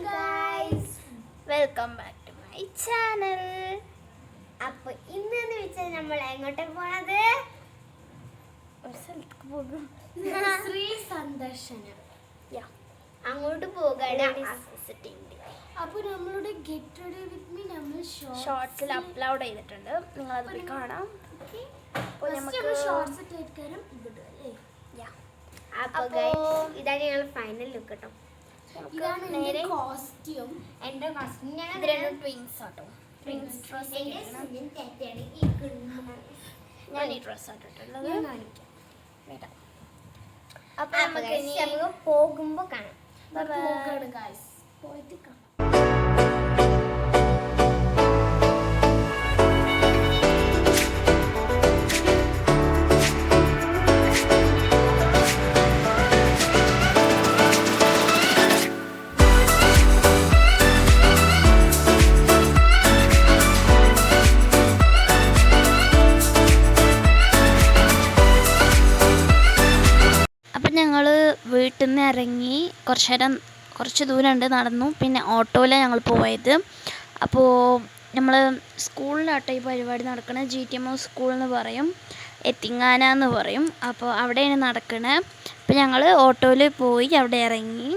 guys, welcome back to my channel. അപ്പോൾ ഇന്നെന്ന് വെച്ചാൽ നമ്മൾ എങ്ങോട്ടാ പോണത്? ഒരു സ്ഥലത്തേക്ക് പോകും. ശ്രീ സന്ദർശനം. അങ്ങോട്ട് പോകാണ്. അപ്പോൾ നമ്മളുടെ ഗെറ്റ് റെഡി വിത്ത് മീ നമ്മൾ ഷോർട്സിൽ അപ്ലോഡ് ചെയ്തിട്ടുണ്ട്, നിങ്ങളത് പോയി കാണാം. അപ്പോൾ നമുക്ക് ഷോർട്സ് കേൾക്കാനും ഇവിടും. അപ്പോൾ ഇതാണ് ഞങ്ങൾ ഫൈനൽ ലുക്ക് കേട്ടോ. ഇതാണ് നേരെ കോസ്റ്റ്യൂം. എൻ്റെ കോസ്റ്റ്യൂം ഇത് രണ്ടും ട്വിൻസ് ആട്ടോ. ട്വിൻസ് ഡ്രസ് ഞാൻ ഈ ഡ്രസ് ആട്ടിട്ടുള്ളത് കാണിക്കാം. അപ്പോൾ നമുക്ക് പോകുമ്പോൾ കാണാം. ബൈ ഗൈസ് പോയിട്ട് കാണാം. ഞങ്ങൾ വീട്ടിൽ നിന്ന് ഇറങ്ങി കുറച്ച് ദൂരമുണ്ട് നടന്നു. പിന്നെ ഓട്ടോയിലാണ് ഞങ്ങൾ പോയത്. അപ്പോൾ നമ്മൾ സ്കൂളിലാട്ടോ ഈ പരിപാടി നടക്കുന്നത്. GTMO സ്കൂൾ എന്ന് പറയും, എത്തിങ്ങാന എന്ന് പറയും. അപ്പോൾ അവിടെയാണ് നടക്കുന്നത്. അപ്പോൾ ഞങ്ങൾ ഓട്ടോയിൽ പോയി അവിടെ ഇറങ്ങി.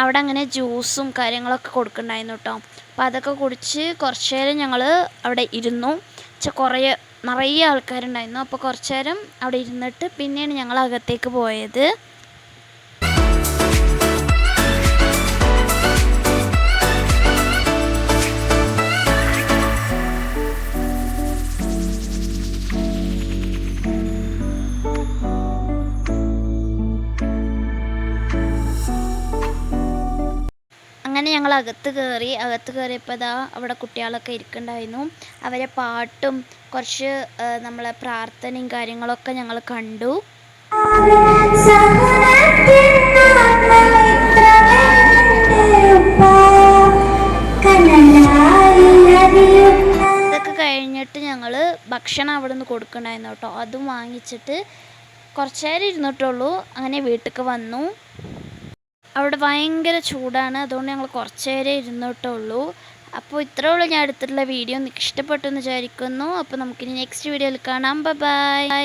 അവിടെ അങ്ങനെ ജ്യൂസും കാര്യങ്ങളൊക്കെ കൊടുക്കുന്നുണ്ടായിരുന്നു കേട്ടോ. അപ്പോൾ അതൊക്കെ കുടിച്ച് കുറച്ച് നേരം ഞങ്ങൾ അവിടെ ഇരുന്നു. നിറയെ ആൾക്കാരുണ്ടായിരുന്നു. അപ്പോൾ കുറച്ച് നേരം അവിടെ ഇരുന്നിട്ട് പിന്നെയാണ് ഞങ്ങൾ അകത്തേക്ക് പോയത്. അങ്ങനെ ഞങ്ങൾ അകത്ത് കയറിയപ്പോൾ അവിടെ കുട്ടികളൊക്കെ ഇരിക്കുന്നുണ്ടായിരുന്നു. അവരെ പാട്ടും കുറച്ച് നമ്മളെ പ്രാർത്ഥനയും കാര്യങ്ങളൊക്കെ ഞങ്ങൾ കണ്ടു. ഇതൊക്കെ കഴിഞ്ഞിട്ട് ഞങ്ങൾ ഭക്ഷണം അവിടെ നിന്ന് കൊടുക്കണ്ടായിരുന്നു കേട്ടോ. അതും വാങ്ങിച്ചിട്ട് കുറച്ച് നേരം ഇരുന്നിട്ടുള്ളൂ. അങ്ങനെ വീട്ടിലേക്ക് വന്നു. അവിടെ ഭയങ്കര ചൂടാണ്, അതുകൊണ്ട് ഞങ്ങൾ കുറച്ച് നേരം ഇരുന്നിട്ടുള്ളൂ. അപ്പോൾ ഇത്രേ ഉള്ളൂ ഞാൻ എടുത്തിട്ടുള്ള വീഡിയോ. നിങ്ങൾക്ക് ഇഷ്ടപ്പെട്ടു എന്ന് വിചാരിക്കുന്നു. അപ്പോൾ നമുക്കിനി നെക്സ്റ്റ് വീഡിയോയിൽ കാണാം. ബൈ.